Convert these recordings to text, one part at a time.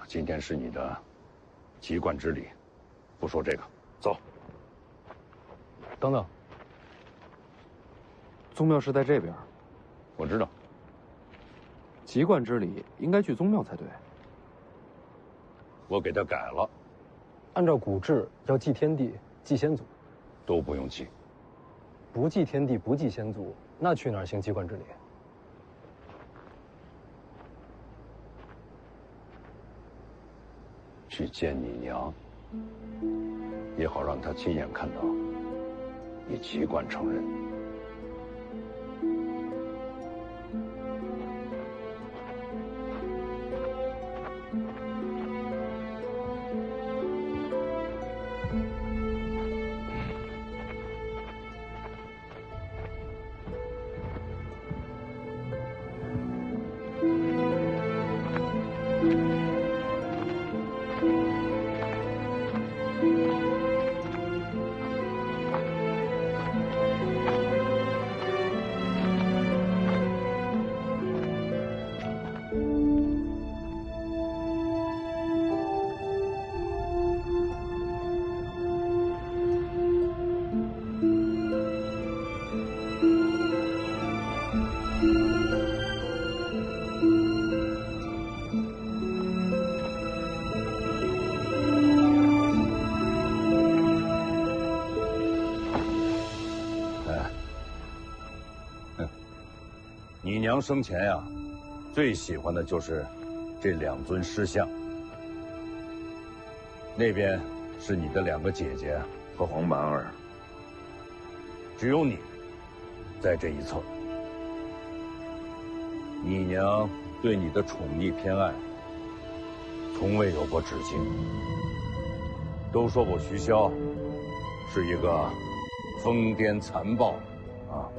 今天是你的籍贯之礼，不说这个，走。等等，宗庙是在这边。我知道。籍贯之礼应该去宗庙才对。我给他改了。按照古制，要祭天地、祭先祖，都不用祭。不祭天地、不祭先祖，那去哪儿行籍贯之礼？去见你娘，也好让她亲眼看到你籍贯成人。你娘生前呀，最喜欢的就是这2尊尸像。那边是你的2个姐姐和黄满儿，只有你在这一侧。你娘对你的宠溺偏爱，从未有过止境。都说我徐骁是一个疯癫残暴、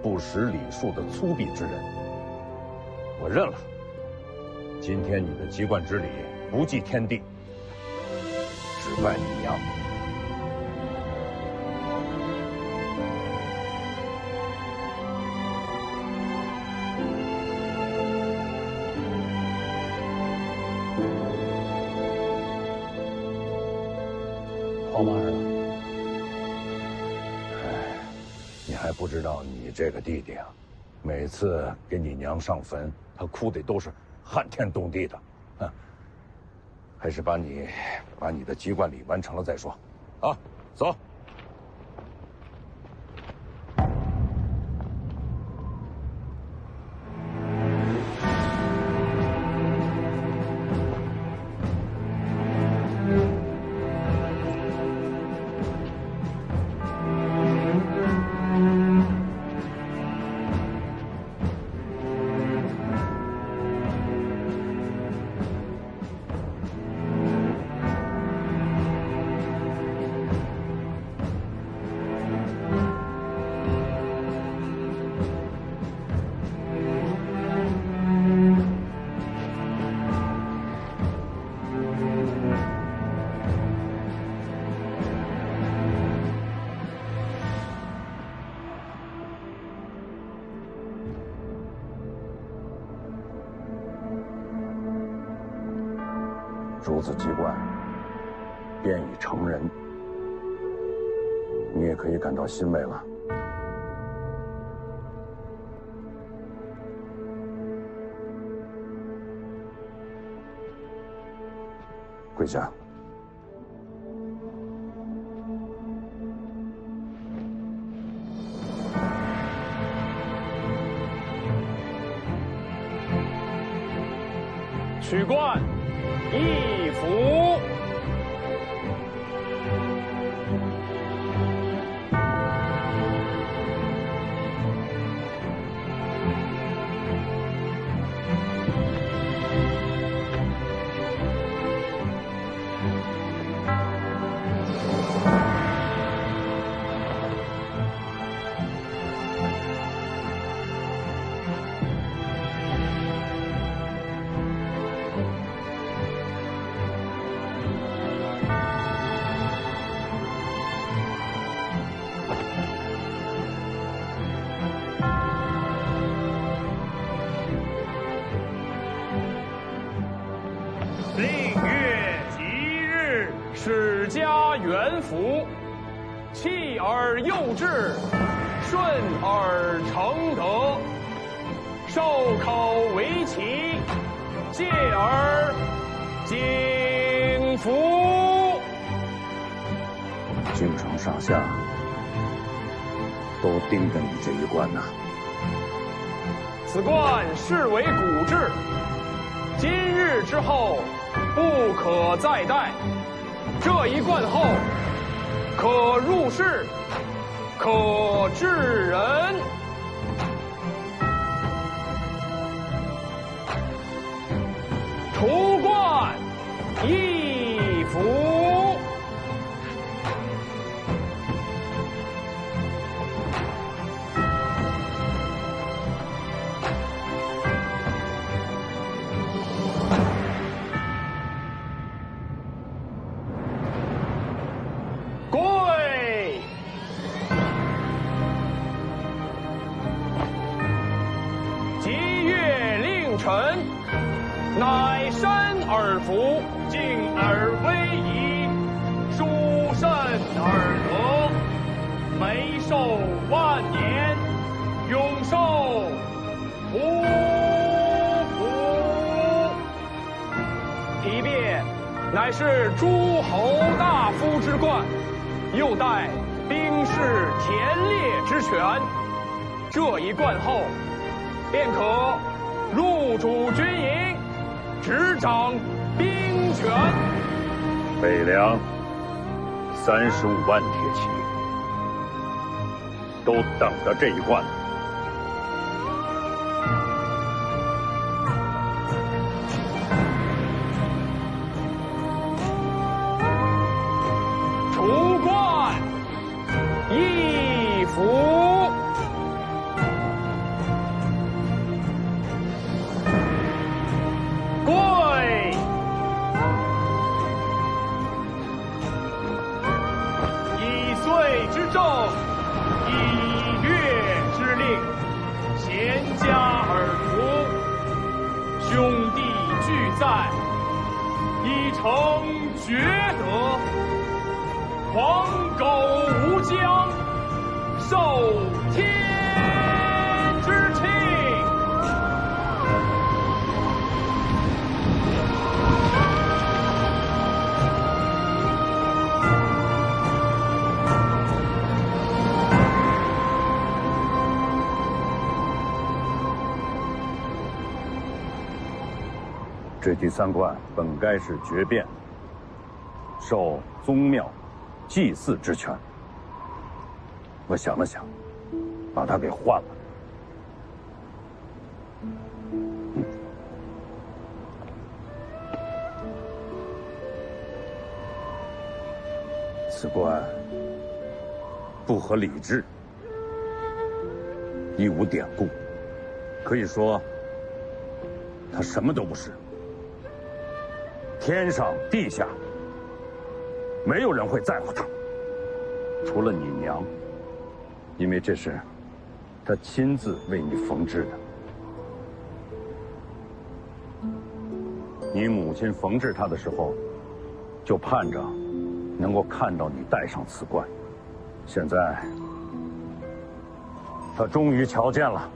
不识礼数的粗鄙之人。我认了。今天你的籍贯之礼不祭天地，只拜你娘。黄满儿呢？你还不知道你这个弟弟啊，每次给你娘上坟，他哭的都是撼天动地的。还是把你的籍贯礼完成了再说。啊，走。诸子籍贯便已成人，你也可以感到欣慰了。跪下。取冠一服。令月史家元服，弃而幼志，顺而成德，授考为奇，戒而景服。京城上下都盯着你这一关呐。此冠视为古制，今日之后不可再戴。这一冠后，可入仕，可治人。除冠一服。跪！吉月令臣，乃身而服，敬而威仪，殊甚而得，眉寿万年，永寿无福。提辩乃是诸侯大夫之冠，又带兵士田猎之权。这一冠后，便可入主军营，执掌兵权。北凉35万铁骑，都等着这一冠。除冠一服。跪！以岁之政，以月之令，贤家而服，兄弟俱在，以成厥德。黄狗无疆，受天之庆。这第3冠本该是决辩，受宗庙祭祀之权。我想了想，把它给换了。此冠不合礼制，亦无典故，可以说它什么都不是。天上地下，没有人会在乎他，除了你娘，因为这是她亲自为你缝制的。你母亲缝制它的时候，就盼着能够看到你戴上此冠。现在，她终于瞧见了。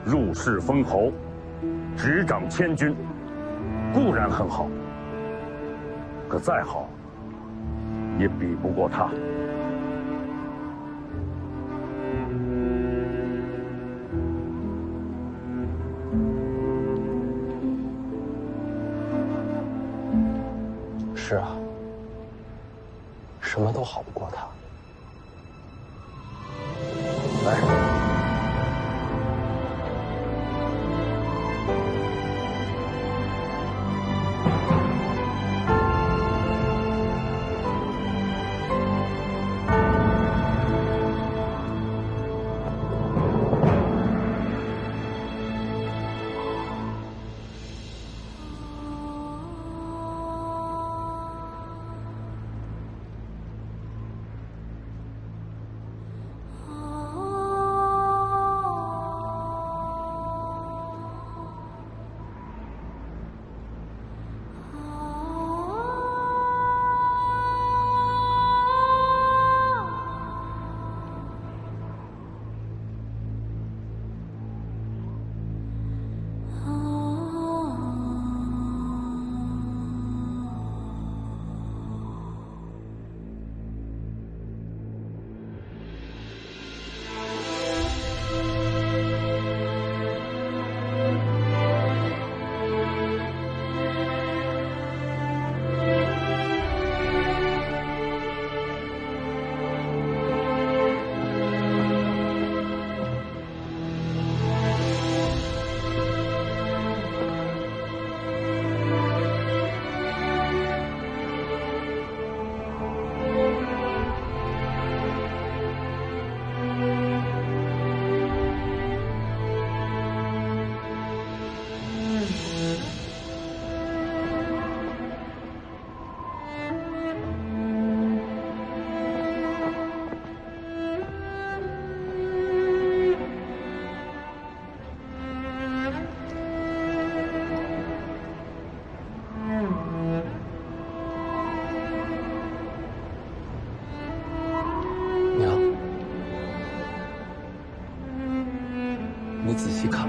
入仕封侯，执掌千军，固然很好，可再好，也比不过他。是啊，什么都好不过他。来。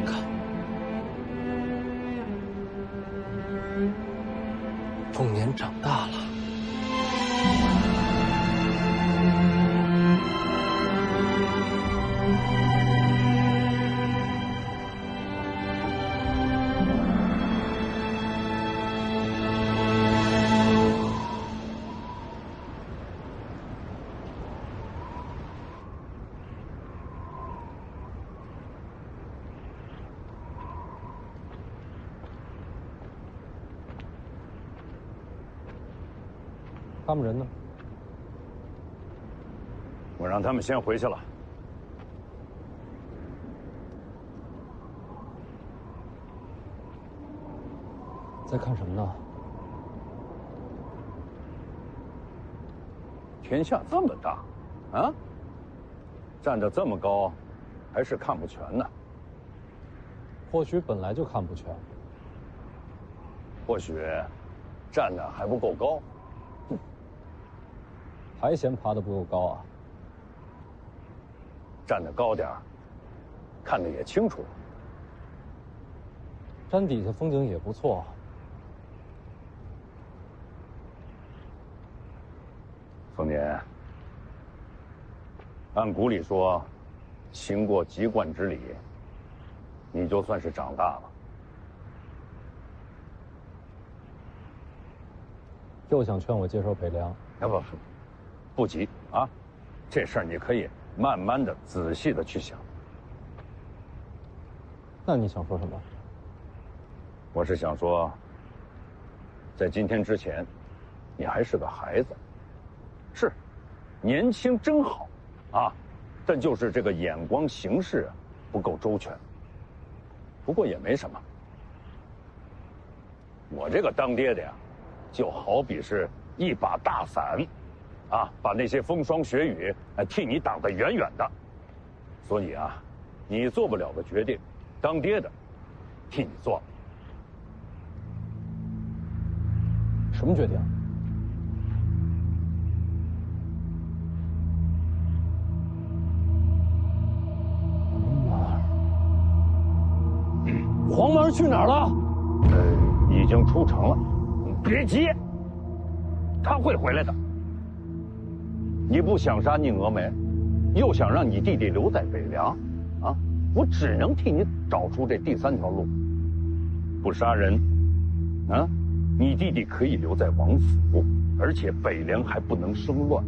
看，凤年长大了。他们人呢？我让他们先回去了。在看什么呢？天下这么大，啊，站得这么高，还是看不全呢。或许本来就看不全，或许站得还不够高。还嫌爬得不够高啊？站得高点儿，看得也清楚。山底下风景也不错。丰年，按古里说，行过籍贯之礼，你就算是长大了。又想劝我接受北凉？啊不急啊，这事儿你可以慢慢的、仔细的去想。那你想说什么？我是想说，在今天之前，你还是个孩子，是，年轻真好，啊，但就是这个眼光行事不够周全。不过也没什么，我这个当爹的呀，就好比是一把大伞。啊，把那些风霜雪雨，替你挡得远远的。所以啊，你做不了的决定，当爹的替你做。什么决定？黄毛去哪儿了？已经出城了。别急，他会回来的。你不想杀宁峨眉，又想让你弟弟留在北凉，啊，我只能替你找出这第三条路。不杀人，啊，你弟弟可以留在王府，而且北凉还不能生乱。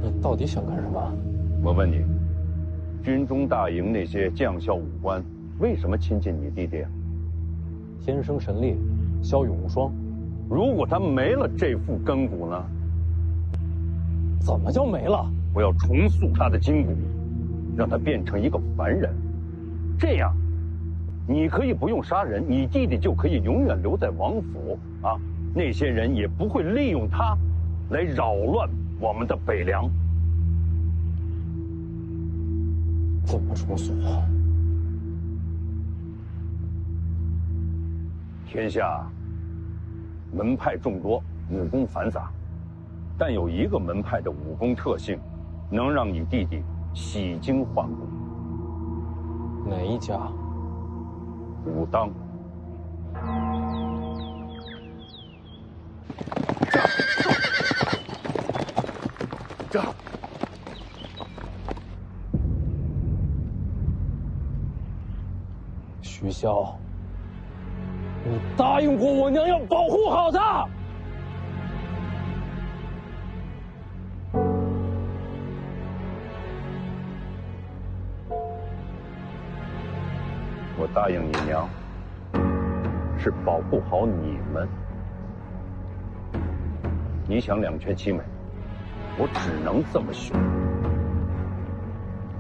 你到底想干什么？我问你，军中大营那些将校武官，为什么亲近你弟弟？天生神力，骁勇无双。如果他没了这副根骨呢？怎么就没了？我要重塑他的筋骨，让他变成一个凡人。这样，你可以不用杀人，你弟弟就可以永远留在王府啊！那些人也不会利用他来扰乱我们的北凉。怎么重塑？天下门派众多，武功繁杂。但有一个门派的武功特性，能让你弟弟洗精换骨。哪一家？武当。这。徐骁，你答应过我娘要保护好他。我答应你娘，是保护好你们。你想两全其美，我只能这么选。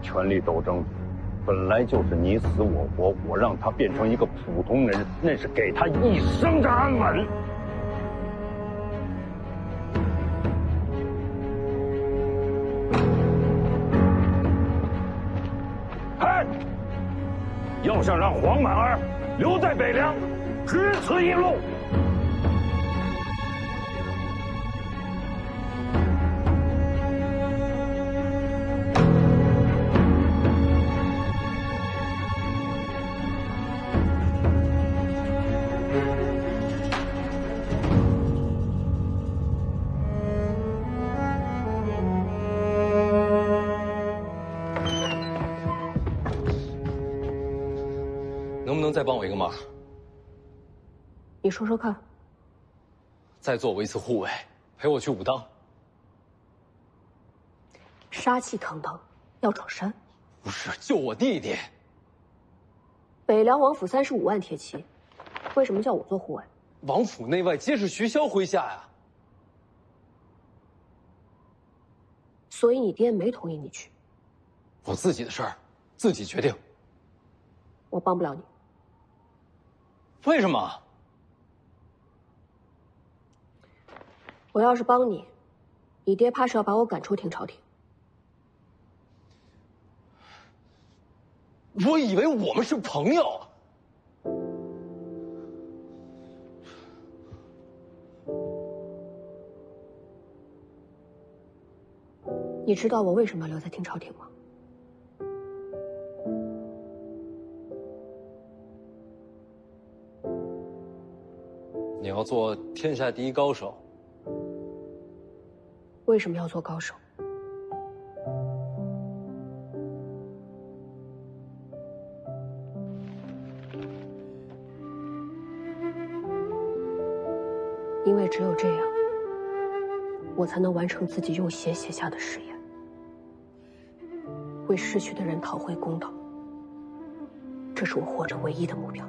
权力斗争本来就是你死我活，我让他变成一个普通人，那是给他一生的安稳。要想让黄满儿留在北凉，只此一路。能不能再帮我一个忙？你说说看。再做我一次护卫，陪我去武当。杀气腾腾，要闯山？不是，救我弟弟。北凉王府35万铁骑，为什么叫我做护卫？王府内外皆是徐骁麾下呀。所以你爹没同意你去。我自己的事儿，自己决定。我帮不了你。为什么？我要是帮你，你爹怕是要把我赶出天朝廷。我以为我们是朋友。你知道我为什么要留在天朝廷吗？你要做天下第一高手。为什么要做高手？因为只有这样，我才能完成自己用血写下的誓言，为逝去的人讨回公道。这是我活着唯一的目标。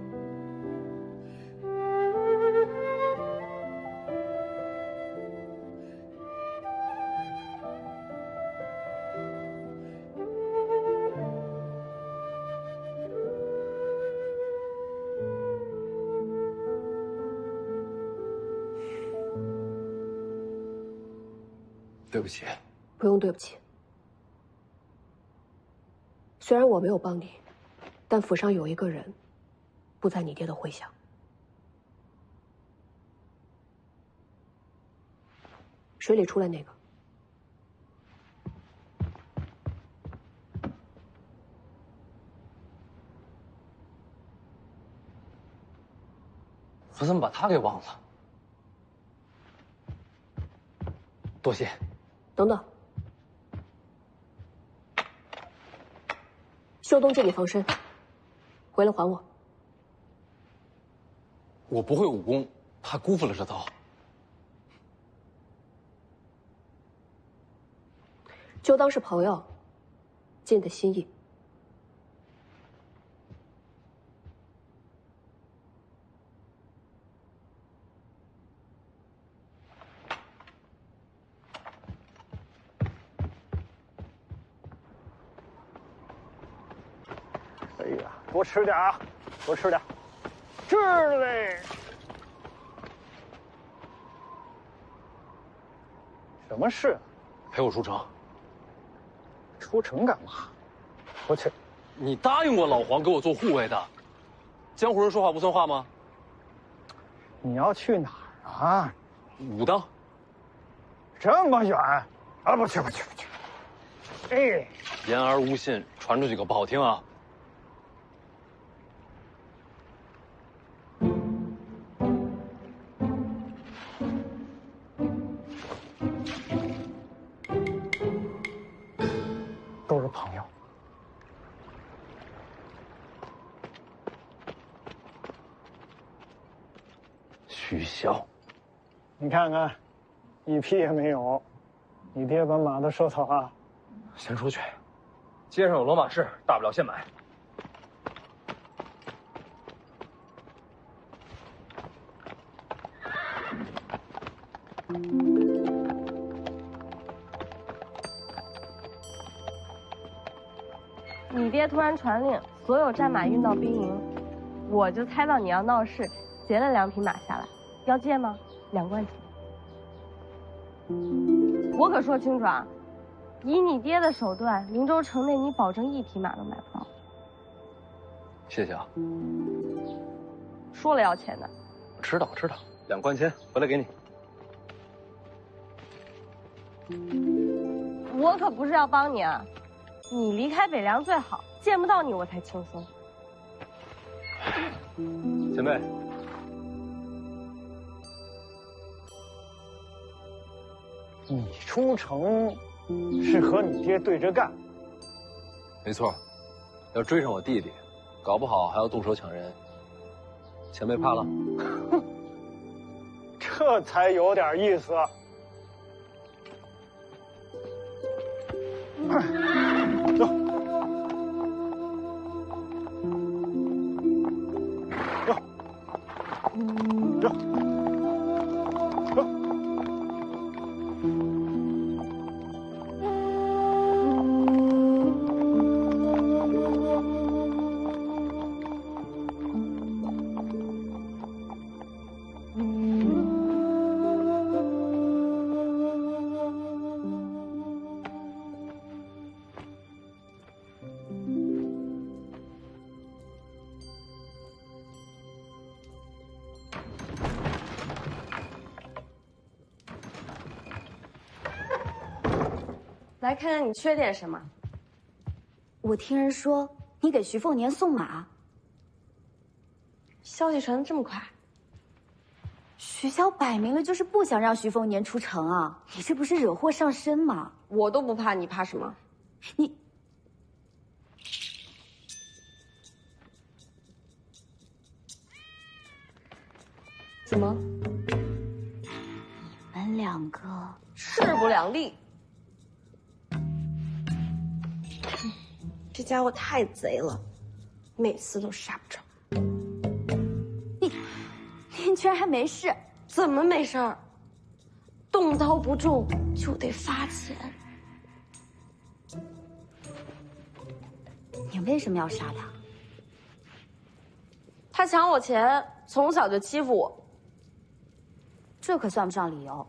对不起。不用对不起。虽然我没有帮你，但府上有一个人，不在你爹的麾下。水里出来那个。我怎么把他给忘了？多谢。等等，秀东借你防身，回来还我。我不会武功，怕辜负了这刀。就当是朋友，尽的心意。哎呀，多吃点啊，多吃点，吃了嘞。什么事？陪我出城。出城干嘛？我去。你答应过老黄给我做护卫的，江湖人说话不算话吗？你要去哪儿啊？武当。这么远？啊，不去不去不去。哎，言而无信，传出去可不好听啊。都是朋友。徐骁，你看看，一匹也没有。你爹把马都收走了。先出去，街上有骡马市，大不了现买。你爹突然传令，所有战马运到兵营，我就猜到你要闹事，劫了2匹马下来，要借吗？2贯钱。我可说清楚啊，以你爹的手段，灵州城内你保证1匹马都买不到。谢谢啊。说了要钱的。我知道，我知道，2贯钱回来给你。我可不是要帮你啊。你离开北凉最好，见不到你我才轻松。前辈，你出城是和你爹对着干？没错，要追上我弟弟，搞不好还要动手抢人。前辈怕了？这才有点意思。走。走。来看看你缺点什么。我听人说你给徐凤年送马，消息传得这么快？徐骁摆明了就是不想让徐凤年出城啊！你这不是惹祸上身吗？我都不怕，你怕什么？你怎么？你们两个势不两立。这家伙太贼了，每次都杀不着。你居然还没事？怎么没事儿？动刀不中就得罚钱。你为什么要杀他？他抢我钱，从小就欺负我。这可算不上理由。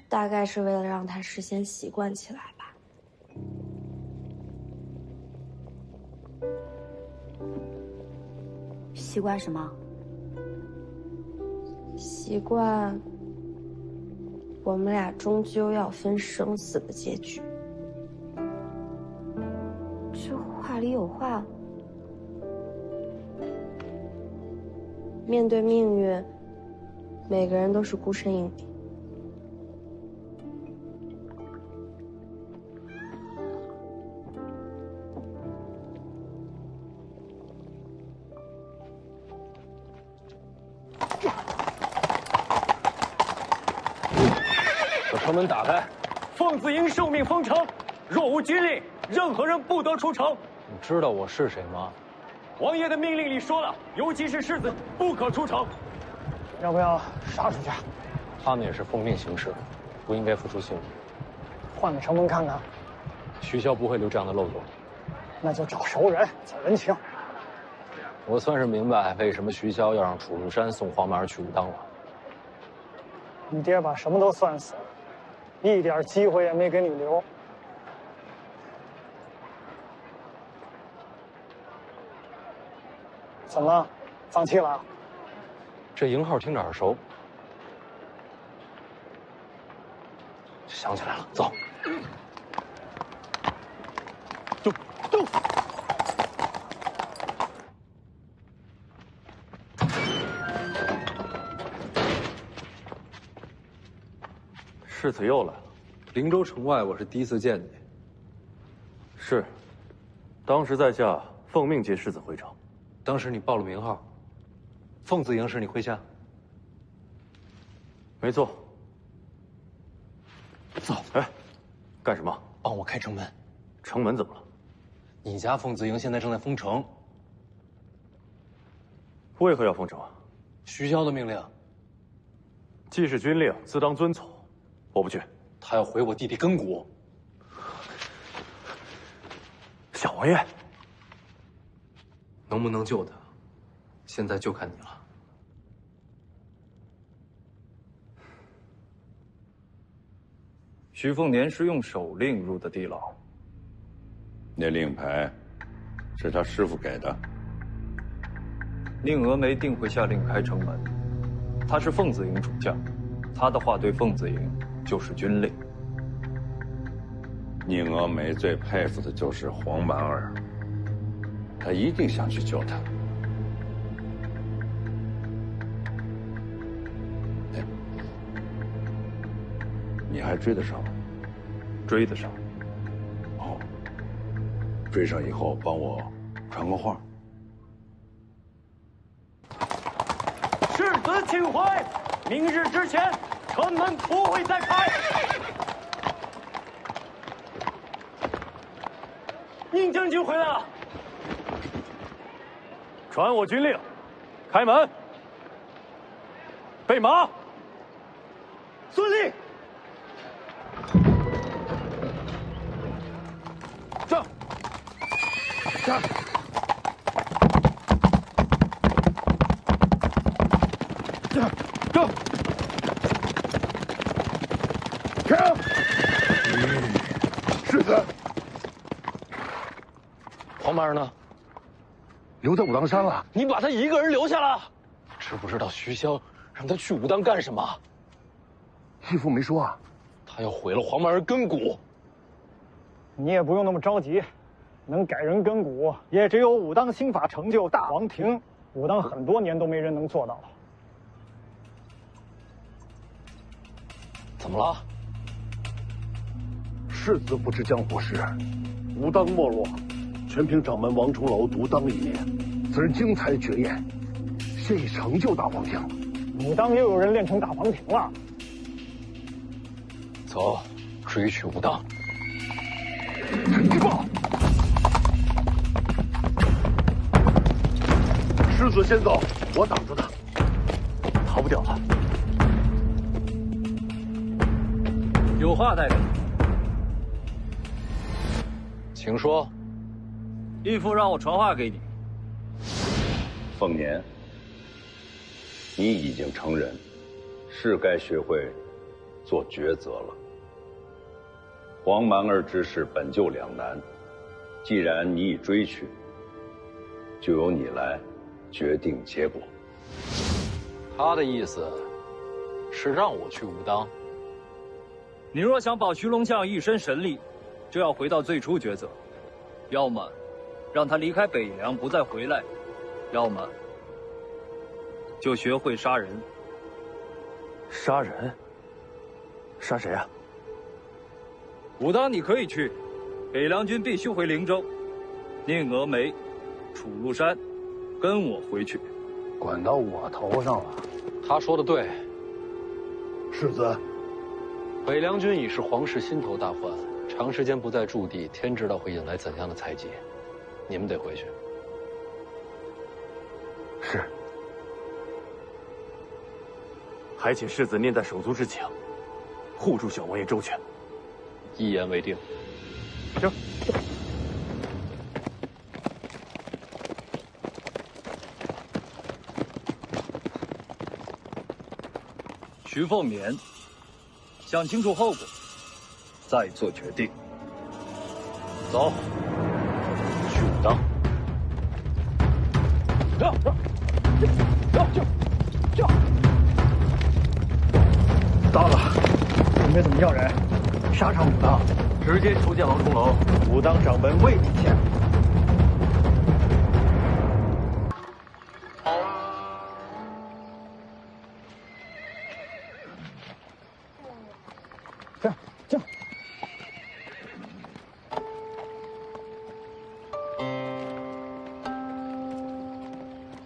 大概是为了让他事先习惯起来吧。习惯什么？习惯我们俩终究要分生死的结局。这话里有话。面对命运，每个人都是孤身一人。城门打开！凤子营受命封城，若无军令，任何人不得出城。你知道我是谁吗？王爷的命令里说了，尤其是世子，不可出城。要不要杀出去？他们也是奉命行事，不应该付出性命。换个城门看看。徐骁不会留这样的漏洞。那就找熟人，走人情。我算是明白为什么徐骁要让楚入山送黄满儿去武当了。你爹把什么都算死了，一点机会也没给你留。怎么，放弃了？这营号听着耳熟，想起来了，走。动！世子又来了。灵州城外，我是第一次见你。是，当时在下奉命接世子回城。当时你报了名号，凤子营是你麾下。没错。走。哎，干什么？帮我开城门。城门怎么了？你家凤子营现在正在封城。为何要封城啊？徐骁的命令。既是军令，自当遵从。我不去。他要毁我弟弟根骨。小王爷，能不能救他，现在就看你了。徐凤年是用手令入的地牢。那令牌是他师傅给的。宁峨眉定会下令开城门。他是凤子营主将，他的话对凤子营就是军令。宁峨眉最佩服的就是黄满儿，他一定想去救他。你还追得上？追得上。哦，追上以后帮我传个话。世子请回，明日之前，城门不会再开。宁将军回来了。传我军令，开门。备马。遵令。上。上。上。停！世子。黄毛呢？留在武当山了。你把他一个人留下了？知不知道徐骁让他去武当干什么？义父没说啊。他要毁了黄毛儿根骨。你也不用那么着急，能改人根骨，也只有武当新法成就大王庭。武当很多年都没人能做到。怎么了？世子不知江湖事，武当没落，全凭掌门王重楼独当一面。此人精彩绝艳，现已成就大王庭。武当又有人练成大王庭了。走，追去武当。陈继报，世子先走，我挡住他，逃不掉了。有话代表，请说。义父让我传话给你。凤年，你已经成人，是该学会做抉择了。黄蛮儿之事本就两难，既然你已追去，就由你来决定结果。他的意思是让我去武当。你若想保徐龙将一身神力，就要回到最初抉择，要么让他离开北凉不再回来，要么就学会杀人。杀人？杀谁啊？武当你可以去，北凉军必须回灵州。宁峨眉、楚禄山，跟我回去。管到我头上了。他说的对。世子，北凉军已是皇室心头大患，长时间不在驻地，天知道会引来怎样的猜忌。你们得回去。是。还请世子念在手足之情，护住小王爷周全。一言为定。行。徐凤眠，想清楚后果，再做决定。走，去武当。到了，准备怎么要人？杀上武当，直接求见王重楼。武当掌门为你见。这。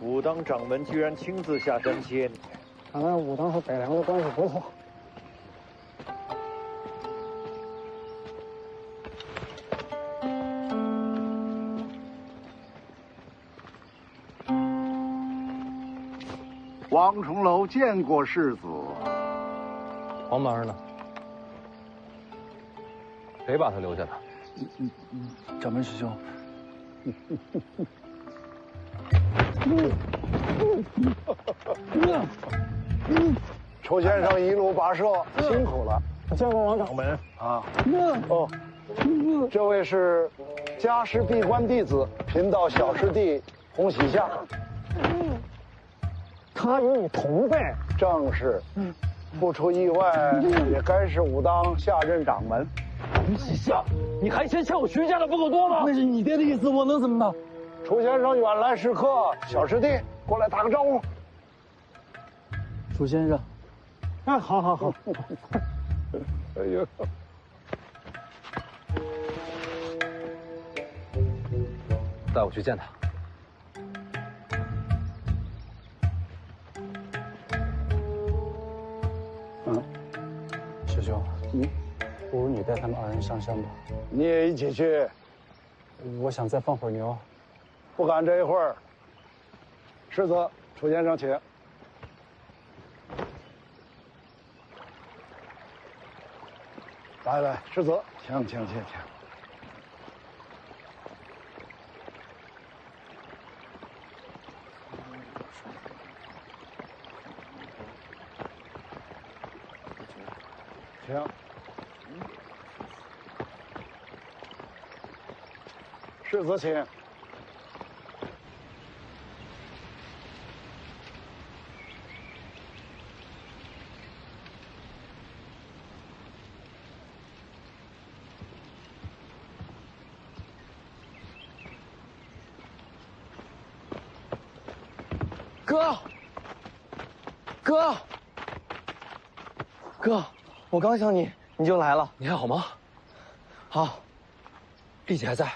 武当掌门居然亲自下山接你，看来武当和北凉的关系不错。王重楼见过世子。黄蛮儿呢？谁把他留下的？掌门师兄。楚先生一路跋涉，辛苦了。见过王掌门啊。哦，这位是家师闭关弟子，贫道小师弟洪喜夏。他与你同辈，正是。不出意外，也该是武当下任掌门。洪喜夏，你还嫌欠我徐家的不够多吗？那是你爹的意思，我能怎么办？楚先生远来是客，小师弟过来打个招呼。楚先生，哎，好。哎呦，带我去见他。师兄，不如你带他们2人上山吧。你也一起去。我想再放会儿牛。不赶这一会儿。世子，楚先生请。来，世子，请。请。世子请。哥，我刚想你，你就来了。你还好吗？好。丽姐还在。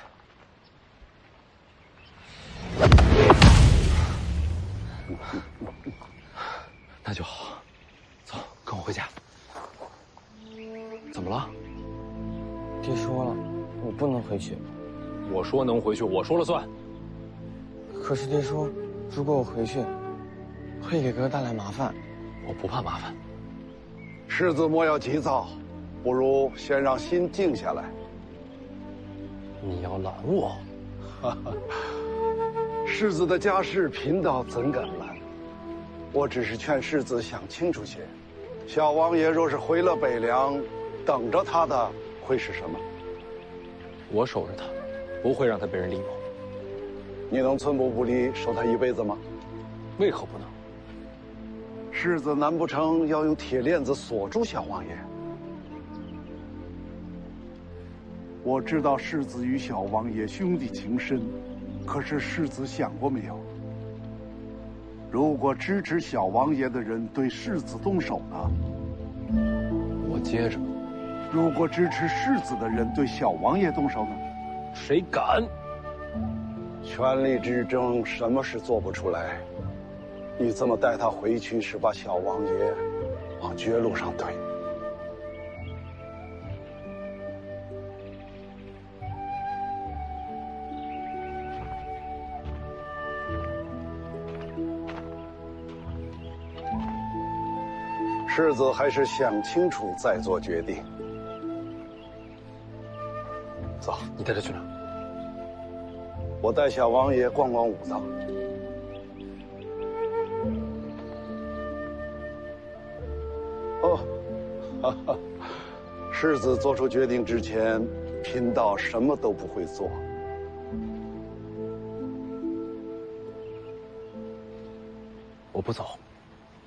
那就好，走，跟我回家。怎么了？爹说了，我不能回去。我说能回去，我说了算。可是爹说，如果我回去，会给哥带来麻烦。我不怕麻烦。世子莫要急躁，不如先让心静下来。你要拦我？世子的家事贫道怎敢拦？我只是劝世子想清楚些。小王爷若是回了北凉，等着他的会是什么？我守着他，不会让他被人利用。你能寸步不离守他一辈子吗？为何不能？世子难不成要用铁链子锁住小王爷？我知道世子与小王爷兄弟情深，可是世子想过没有？如果支持小王爷的人对世子动手呢？我接着。如果支持世子的人对小王爷动手呢？谁敢？权力之争，什么事做不出来？你这么带他回去，是把小王爷往绝路上推。世子还是想清楚再做决定。走，你带他去哪？我带小王爷逛逛武当。哦，世子做出决定之前，贫道什么都不会做。我不走，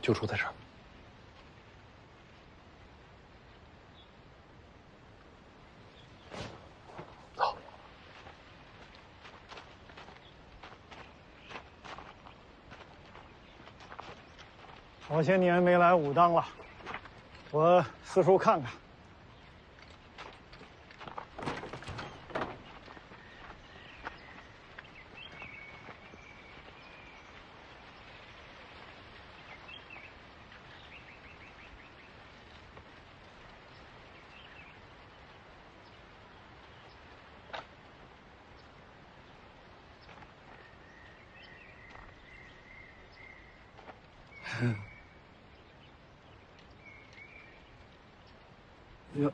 就住在这儿。走。好些年没来武当了。我四处看看。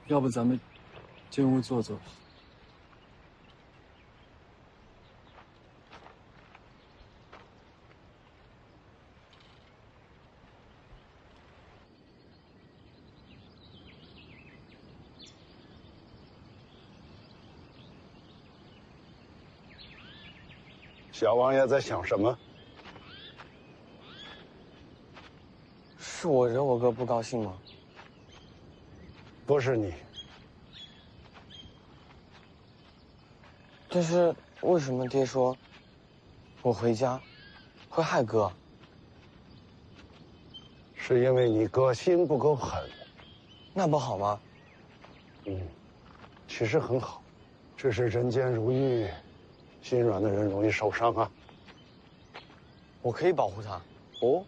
要不咱们进屋坐坐？小王爷在想什么？是我惹我哥不高兴吗？不是你。但是为什么爹说我回家会害哥？是因为你哥心不够狠。那不好吗？其实很好，只是人间如玉，心软的人容易受伤啊。我可以保护他。哦，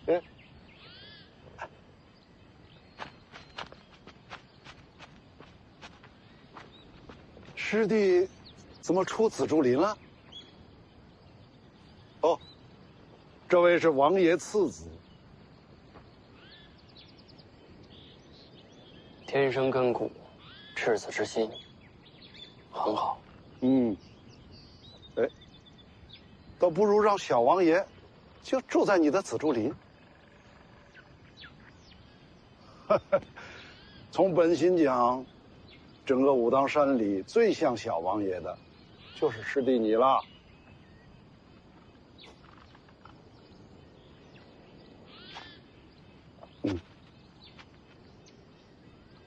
哎，师弟怎么出紫竹林了？哦，这位是王爷次子。天生根骨，赤子之心，很好。哎，倒不如让小王爷就住在你的紫竹林。从本心讲，整个武当山里最像小王爷的，就是师弟你了。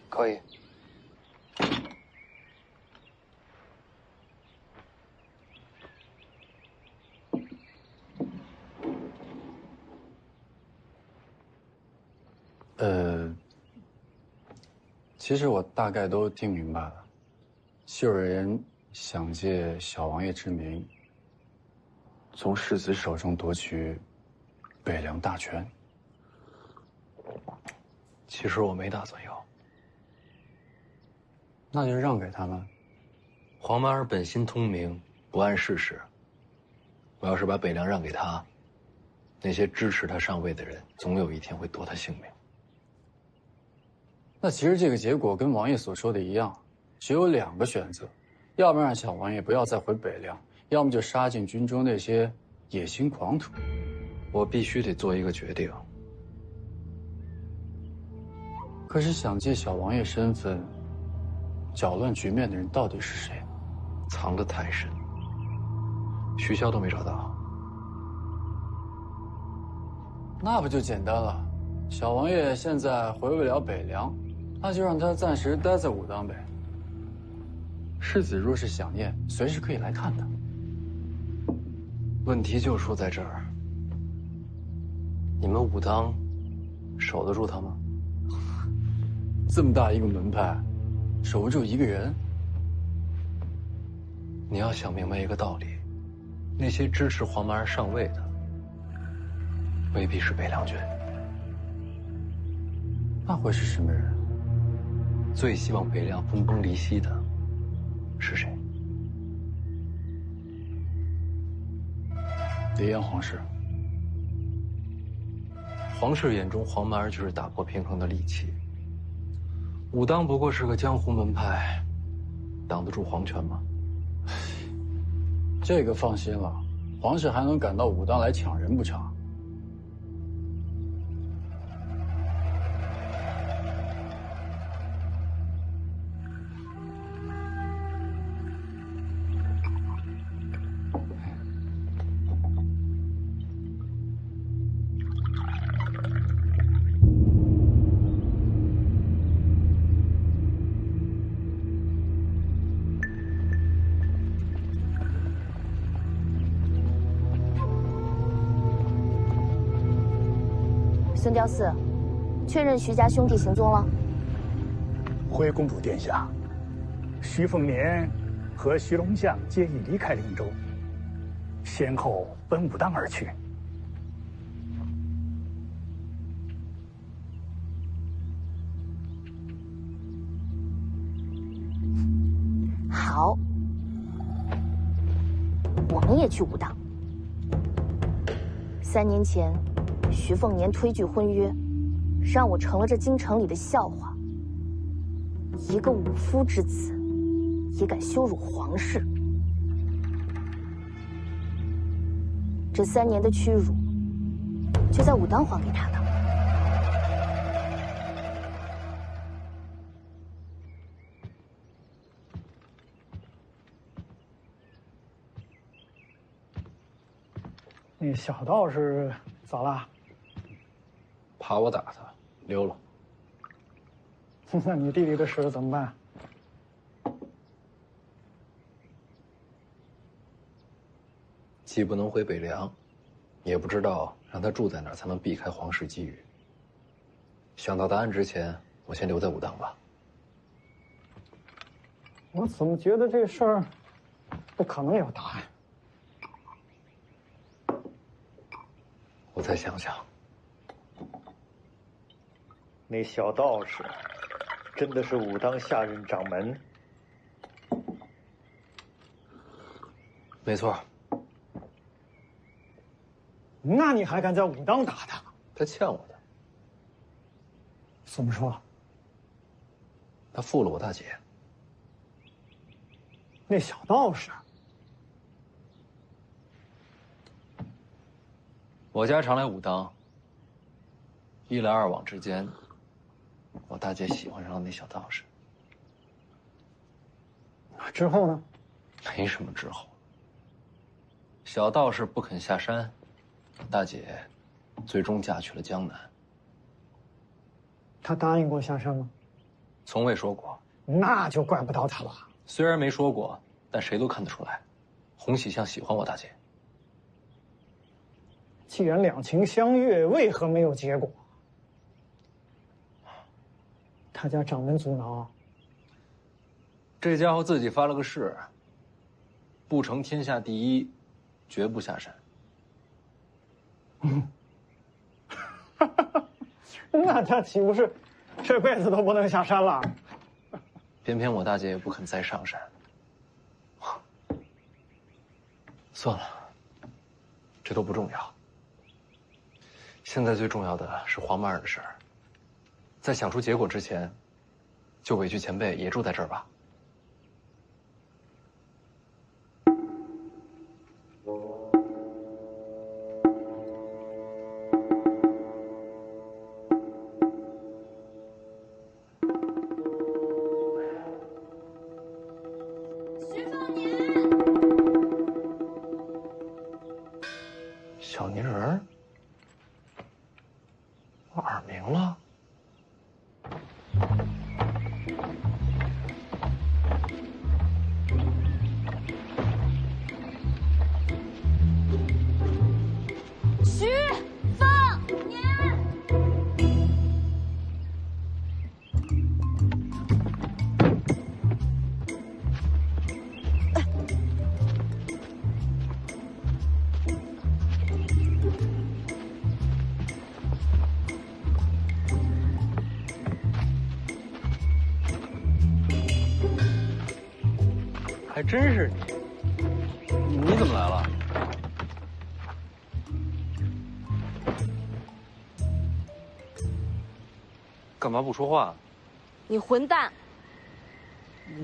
可以。其实我大概都听明白了，是有人想借小王爷之名，从世子手中夺取北凉大权。其实我没打算要，那就让给他们。黄蛮儿本心通明，不谙世事。我要是把北凉让给他，那些支持他上位的人，总有一天会夺他性命。那其实这个结果跟王爷所说的一样，只有2个选择，要不然让小王爷不要再回北凉，要么就杀尽军中那些野心狂徒。我必须得做一个决定。可是想借小王爷身份搅乱局面的人到底是谁？藏得太深，徐骁都没找到。那不就简单了？小王爷现在回不了北凉，那就让他暂时待在武当呗。世子若是想念，随时可以来看他。问题就出在这儿，你们武当守得住他吗？这么大一个门派，守不住一个人？你要想明白一个道理，那些支持黄蛮儿上位的，未必是北凉军。那会是什么人？最希望北凉分崩离析的是谁？李彦皇室。皇室眼中，黄蛮儿就是打破平衡的利器。武当不过是个江湖门派，挡得住皇权吗？这个放心了，皇室还能赶到武当来抢人不成？孙雕四，确认徐家兄弟行踪了。回公主殿下，徐凤年和徐龙象皆已离开灵州，先后奔武当而去。好，我们也去武当。3年前，徐凤年推拒婚约，让我成了这京城里的笑话。一个武夫之子，也敢羞辱皇室。这3年的屈辱，就在武当还给他的。那小道士咋了？怕我打他，溜了。那你弟弟的事怎么办？既不能回北凉，也不知道让他住在哪儿才能避开皇室觊觎。想到答案之前，我先留在武当吧。我怎么觉得这事儿不可能有答案？我再想想。那小道士真的是武当下任掌门？没错。那你还敢在武当打他？他欠我的。怎么说？他负了我大姐。那小道士，我家常来武当，一来二往之间，我大姐喜欢上了那小道士。之后呢？没什么之后。小道士不肯下山，大姐最终嫁去了江南。他答应过下山吗？从未说过。那就怪不到他了。虽然没说过，但谁都看得出来，洪喜相喜欢我大姐。既然两情相悦，为何没有结果？他家掌门阻挠。这家伙自己发了个誓，不成天下第一，绝不下山。那他岂不是这辈子都不能下山了？偏偏我大姐也不肯再上山。算了，这都不重要。现在最重要的是黄满儿的事儿。在想出结果之前，就委屈前辈也住在这儿吧。小泥人儿，我耳鸣了。徐凤年，还真是你，你怎么来了？干嘛不说话？你混蛋！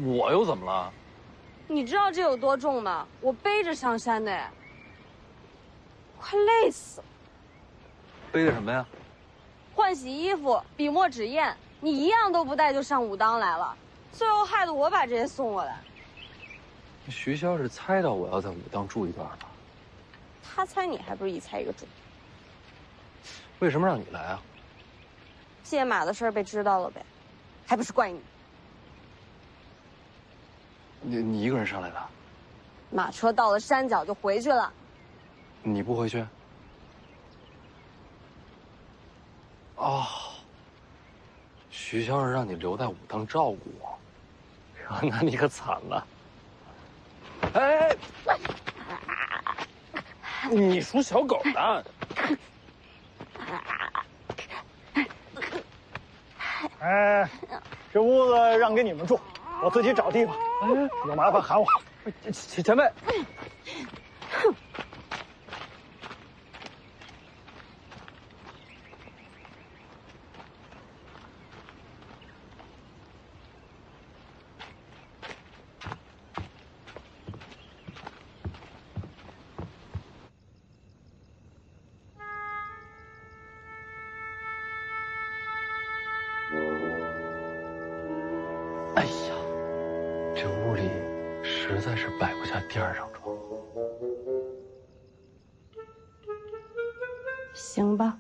我又怎么了？你知道这有多重吗？我背着上山的，快累死了。背的什么呀？换洗衣服、笔墨纸砚，你一样都不带就上武当来了，最后害得我把这些送过来。徐骁是猜到我要在武当住一段吧？他猜你还不是一猜一个准？为什么让你来啊？借马的事儿被知道了呗，还不是怪你？你一个人上来的？马车到了山脚就回去了。你不回去？哦，徐骁是让你留在武当照顾我，那你可惨了。哎，你属小狗的。哎，这屋子让给你们住，我自己找地方。有麻烦喊我。前辈。哎呀，这屋里实在是摆不下第二张床。行吧。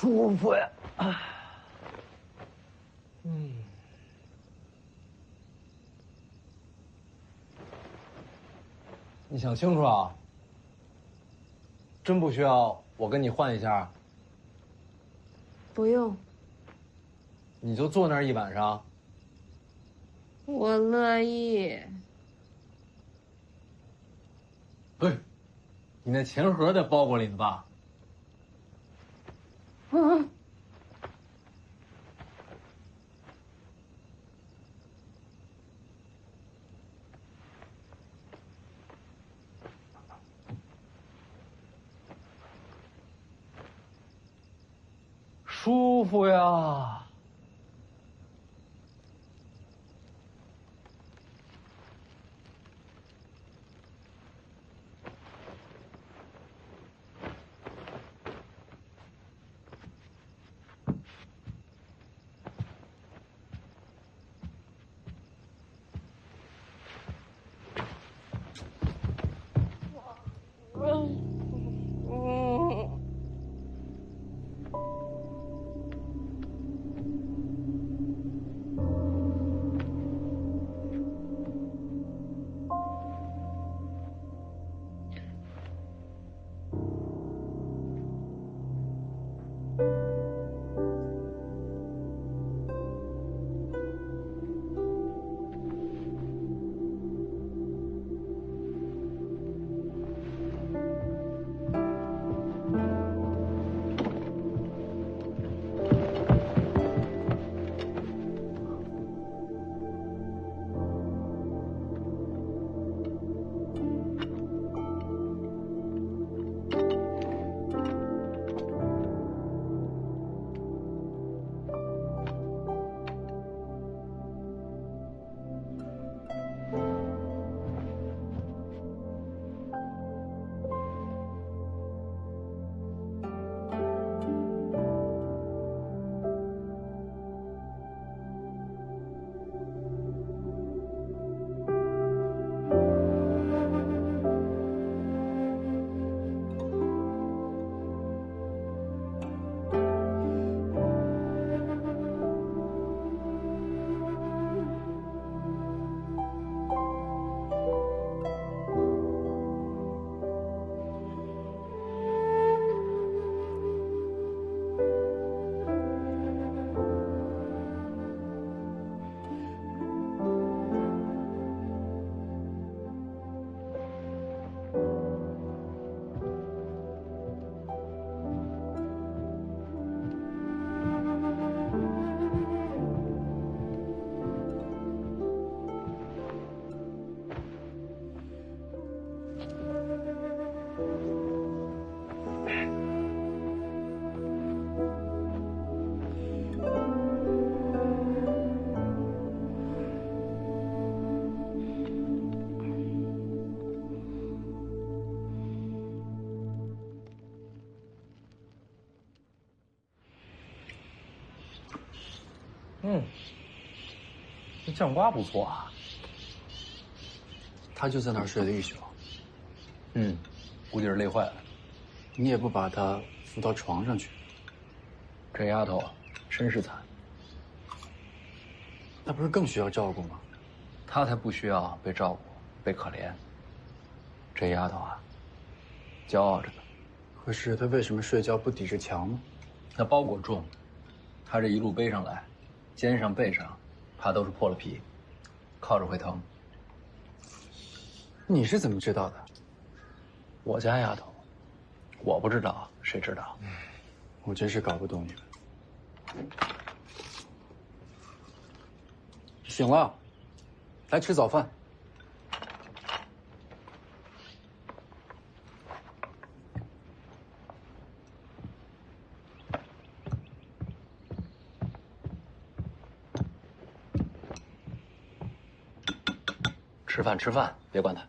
舒服呀！你想清楚啊！真不需要我跟你换一下？不用，你就坐那儿一晚上？我乐意。哎，你那钱盒在包裹里呢吧？嗯。舒服呀！这酱瓜不错啊。他就在那儿睡了一宿。估计是累坏了。你也不把他扶到床上去。这丫头身世惨，那不是更需要照顾吗？她才不需要被照顾，被可怜。这丫头啊，骄傲着呢。可是她为什么睡觉不抵着墙呢？那包裹重，她这一路背上来，肩上背上，怕都是破了皮，靠着会疼。你是怎么知道的？我家丫头，我不知道，谁知道？我真是搞不懂你们。醒了，来吃早饭。吃饭，别管他。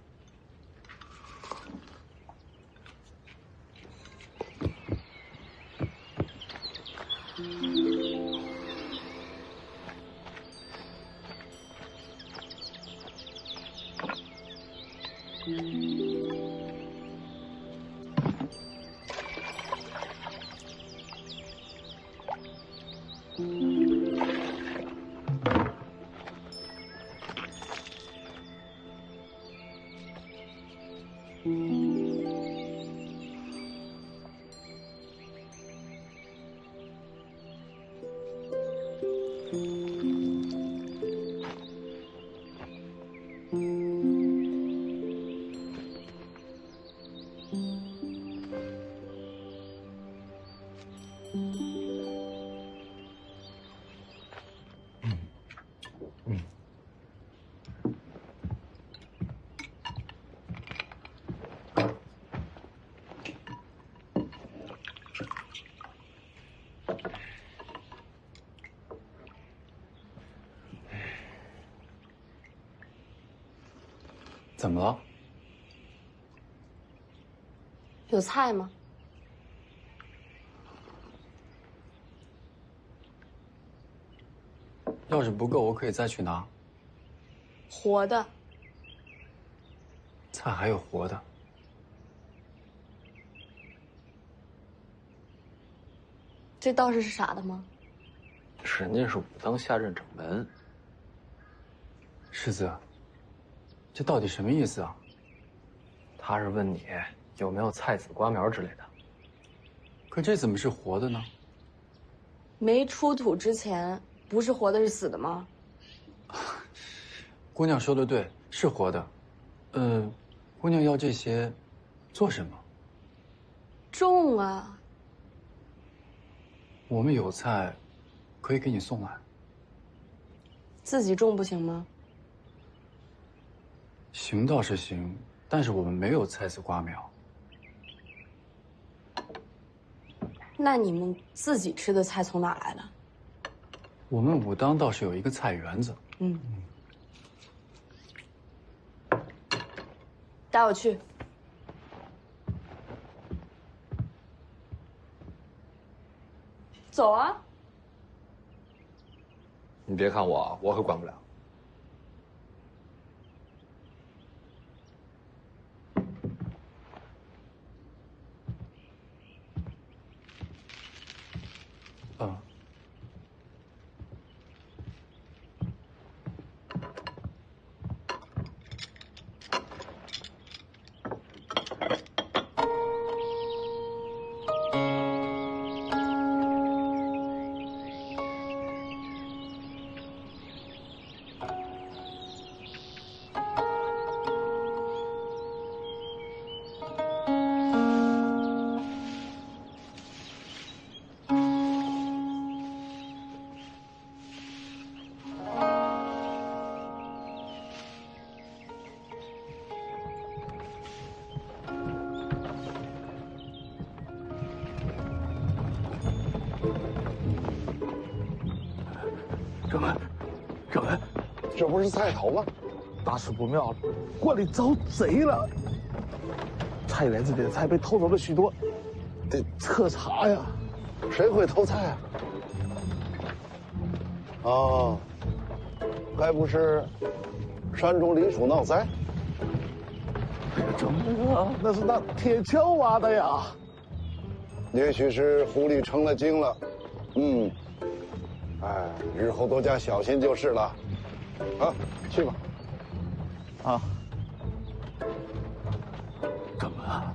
怎么了？有菜吗？要是不够，我可以再去拿。活的。菜还有活的。这道士是傻的吗？人家是武当下任掌门。世子，这到底什么意思啊？他是问你有没有菜籽瓜苗之类的。可这怎么是活的呢？没出土之前，不是活的，是死的吗？姑娘说的对，是活的。姑娘要这些，做什么？种啊。我们有菜，可以给你送来。自己种不行吗？行倒是行，但是我们没有菜籽瓜苗。那你们自己吃的菜从哪来的？我们武当倒是有一个菜园子。带我去。走啊！你别看我，我可管不了。掌门，掌门，这不是菜头吗？大事不妙了，馆里遭贼了。菜园子里的菜被偷走了许多，得彻查呀。谁会偷菜啊？哦，该不是山中狸鼠闹灾？哎呀，掌门啊，那是那铁锹挖的呀。也许是狐狸成了精了。哎，日后多加小心就是了。啊，去吧。啊，掌门啊，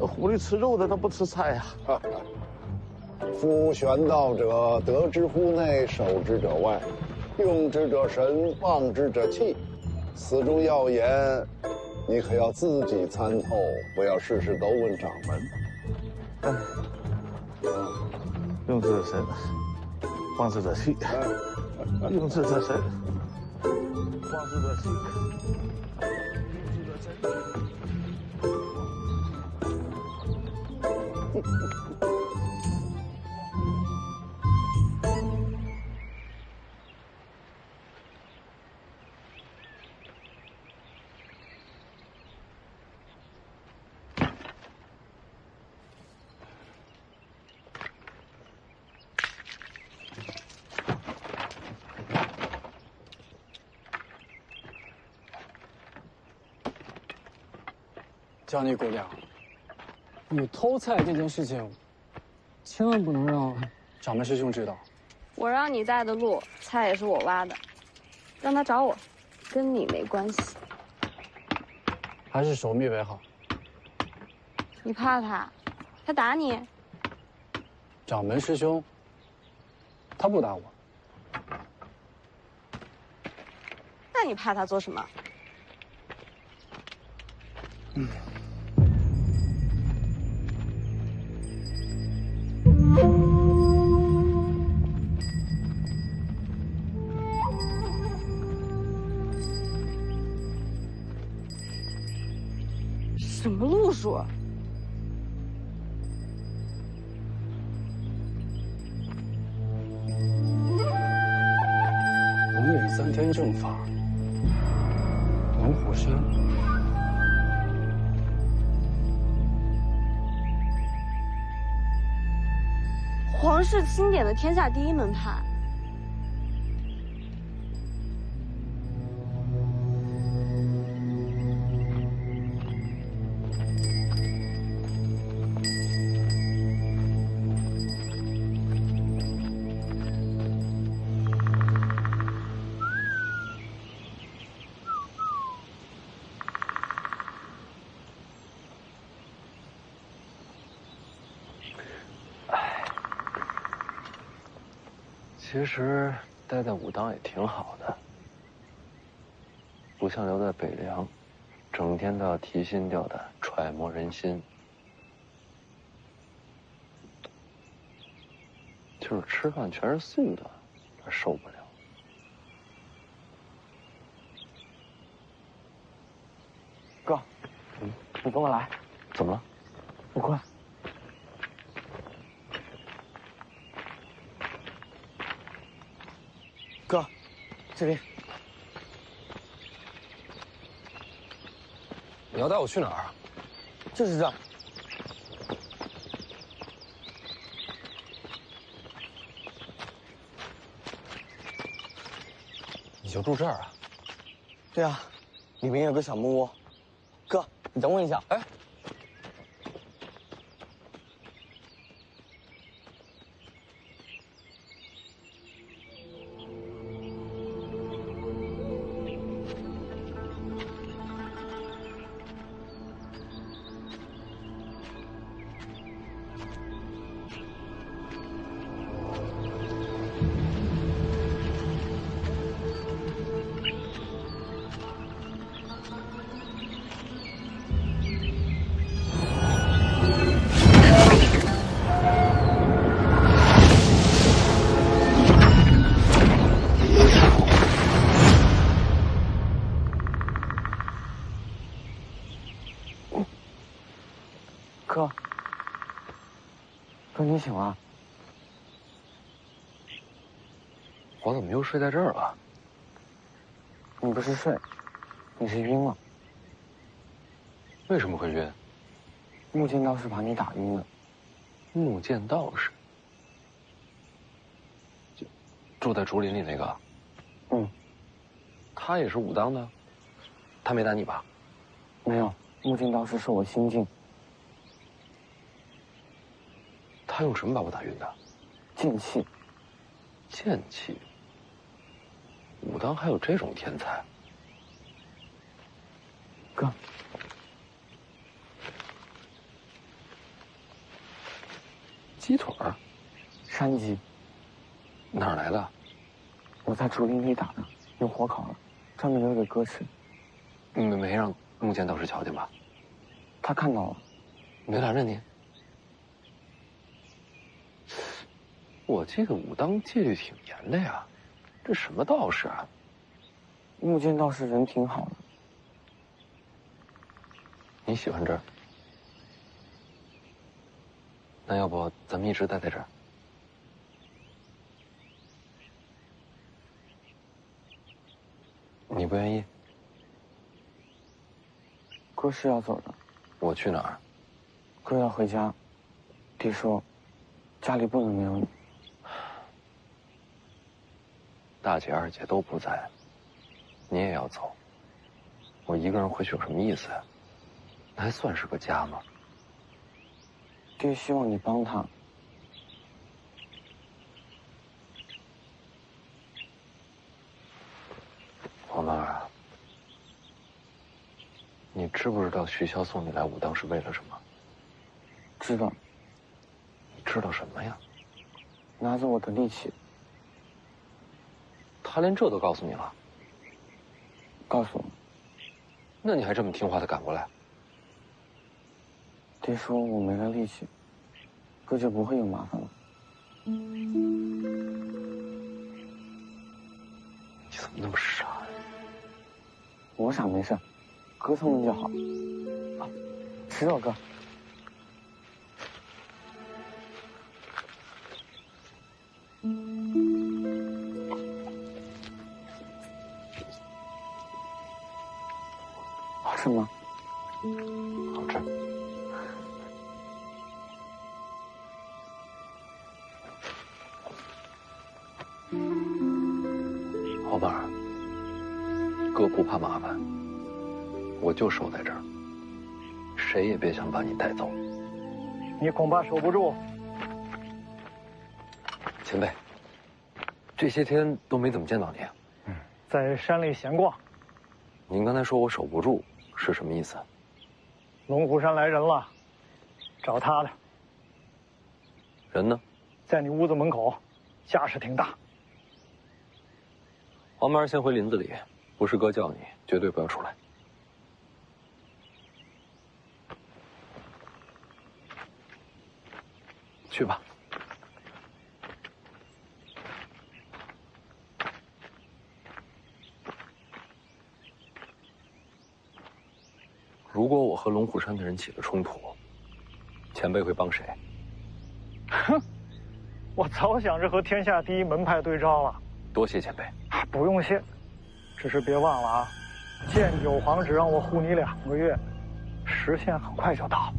狐狸吃肉的，它不吃菜呀。夫玄道者，得之乎内，守之者外，用之者神，忘之者气。此中要言，你可要自己参透，不要事事都问掌门。用之者神，忘之者气。用之者神，忘之者气。用之者神。江妮姑娘，你偷菜这件事情，千万不能让掌门师兄知道。我让你带的路，菜也是我挖的，让他找我，跟你没关系。还是守密为好。你怕他？他打你？掌门师兄，他不打我。那你怕他做什么？什么路数？红岭3天正法，龙虎山。皇室钦点的天下第一门派。其实待在武当也挺好的，不像留在北凉，整天都要提心吊胆，揣摩人心。就是吃饭全是素的，这受不了。哥，你跟我来。怎么了？你过来。哥，这边。你要带我去哪儿啊？就是这儿。你就住这儿啊？对啊，里面有个小木屋。哥，你等我一下。哎。哥，你醒了？我怎么又睡在这儿了？你不是睡，你是晕了。为什么会晕？木剑道士把你打晕了。木剑道士？住在竹林里那个？嗯。他也是武当的？他没打你吧？没有，木剑道士是我心境。他用什么把我打晕的？剑气。剑气。武当还有这种天才？哥，鸡腿儿，山鸡。哪儿来的？我在竹林里打的，用火烤了，专门留给哥吃。没让木剑道士瞧见吧？他看到了。没拦着你？我记得武当戒律挺严的呀，这什么道士啊？木剑道士人挺好的。你喜欢这儿？那要不咱们一直待在这儿？你不愿意？哥是要走的。我去哪儿？哥要回家。爹说，家里不能没有你。大姐、二姐都不在，你也要走，我一个人回去有什么意思呀？那还算是个家吗？爹希望你帮他。知不知道徐骁送你来武当是为了什么？知道。你知道什么呀？拿走我的力气。他连这都告诉你了？告诉我。那你还这么听话的赶过来？爹说我没了力气，哥就不会有麻烦了。你怎么那么傻呀？我傻没事，哥聪明就好。啊，吃肉哥。好吃吗？好吃。老板儿，哥不怕麻烦，我就守在这儿，谁也别想把你带走。你恐怕守不住。前辈，这些天都没怎么见到你。在山里闲逛。您刚才说我守不住，是什么意思？龙虎山来人了，找他的。人呢？在你屋子门口，架势挺大。黄毛先回林子里，不是哥叫你，绝对不要出来。去吧。如果我和龙虎山的人起了冲突，前辈会帮谁？哼，我早想着和天下第一门派对招了。多谢前辈。不用谢，只是别忘了啊，剑九皇只让我护你2个月，时限很快就到。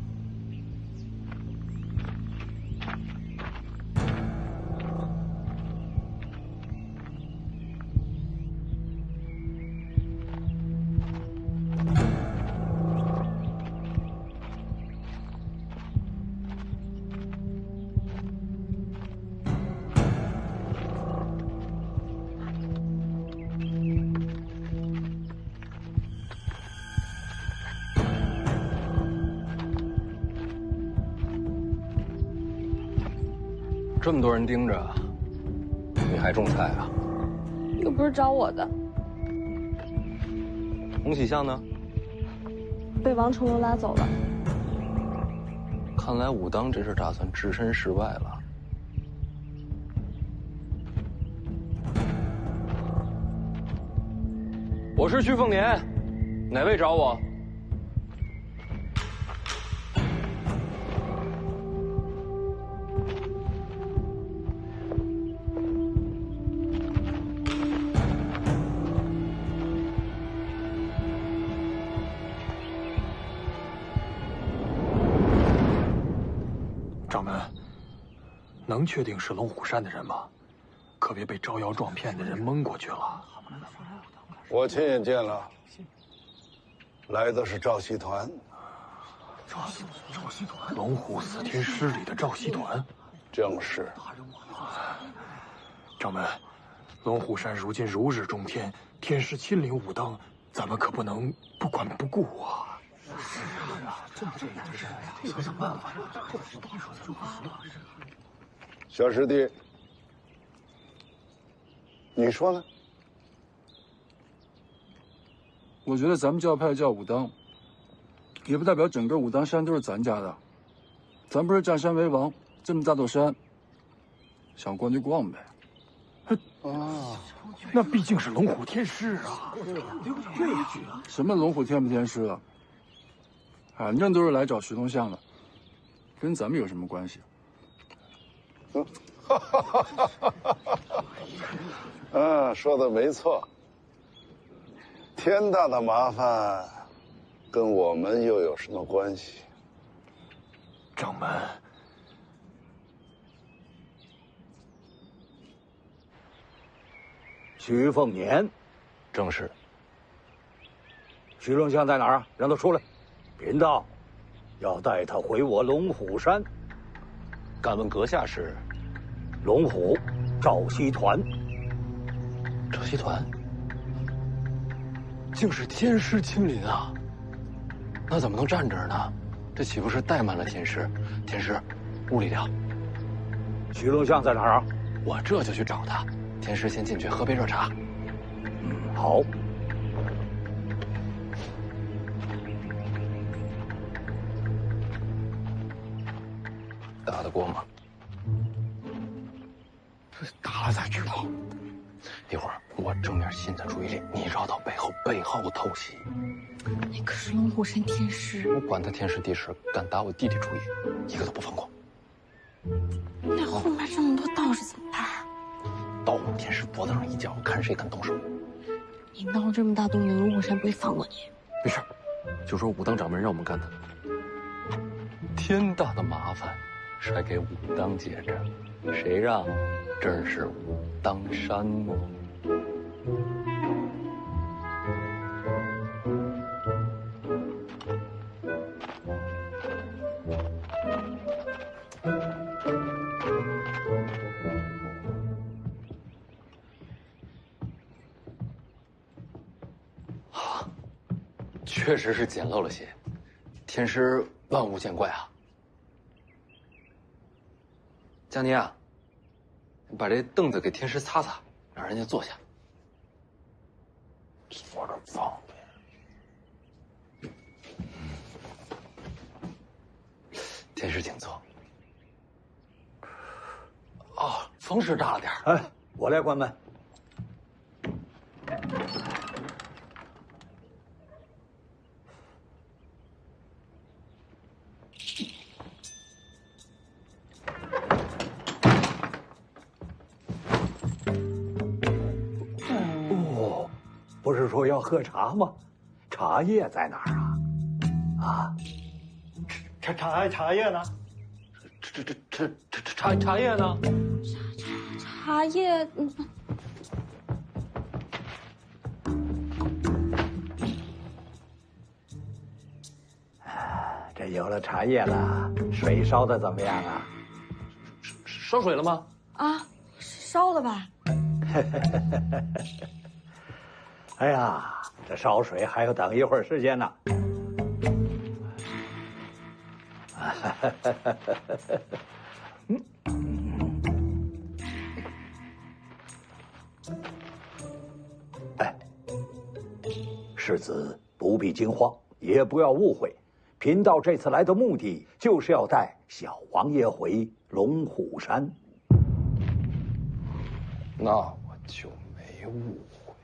这么多人盯着，你还种菜啊？又不是找我的。洪喜相呢？被王重楼拉走了。看来武当这是打算置身事外了。我是徐凤年，哪位找我？掌门，能确定是龙虎山的人吗？可别被招摇撞骗的人蒙过去了。我亲眼见了，来的是赵熙团。赵熙团，龙虎死天师里的赵熙团，正是。掌门，龙虎山如今如日中天，天师亲临武当，咱们可不能不管不顾啊！是啊，这么想想办法。小师弟，你说呢？我觉得咱们教派叫武当，也不代表整个武当山都是咱家的。咱不是占山为王，这么大座山，想逛就逛呗。啊，那毕竟是龙虎天师啊！对呀，什么龙虎天不天师啊？反正都是来找徐东相的，跟咱们有什么关系？说的没错。天大的麻烦，跟我们又有什么关系？掌门，徐凤年，正是。徐龙相在哪儿啊？让他出来。贫道要带他回我龙虎山。敢问阁下是？龙虎赵熙团。赵熙团，竟是天师亲临啊！那怎么能站这儿呢？这岂不是怠慢了天师？天师，屋里聊。徐龙相在哪儿啊？我这就去找他。天师先进去喝杯热茶。好。打得过吗？打了再知道。一会儿我正面吸引他注意力，你绕到背后偷袭。你可是龙虎山天师，我管他天时地势，敢打我弟弟主意，一个都不放过。那后面这么多道士怎么办？刀往天师脖子上一架，看谁敢动手。你闹了这么大动静，龙虎山不会放过你。没事，就说武当掌门让我们干的。天大的麻烦，甩给武当接着，谁让这儿是武当山呢？确实是简陋了些，天师万物见怪啊。江宁啊，你把这凳子给天师擦擦，让人家坐下。坐着方便。天师请坐。哦，风势大了点儿。哎，我来关门。不是说要喝茶吗？茶叶在哪儿啊？啊，茶叶呢？茶叶呢？茶叶，这有了茶叶了，水烧的怎么样啊？烧水了吗？啊，烧了吧？哎呀，这烧水还要等一会儿时间呢。哎，世子不必惊慌，也不要误会，贫道这次来的目的就是要带小王爷回龙虎山。那我就没误会。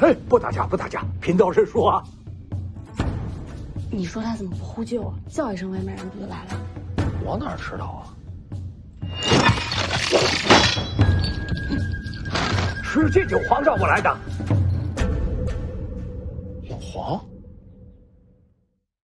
哎，不打架，不打架，贫道认输啊！你说他怎么不呼救啊？叫一声外面人不就来了？我哪知道啊？是这九皇让我来的。老黄。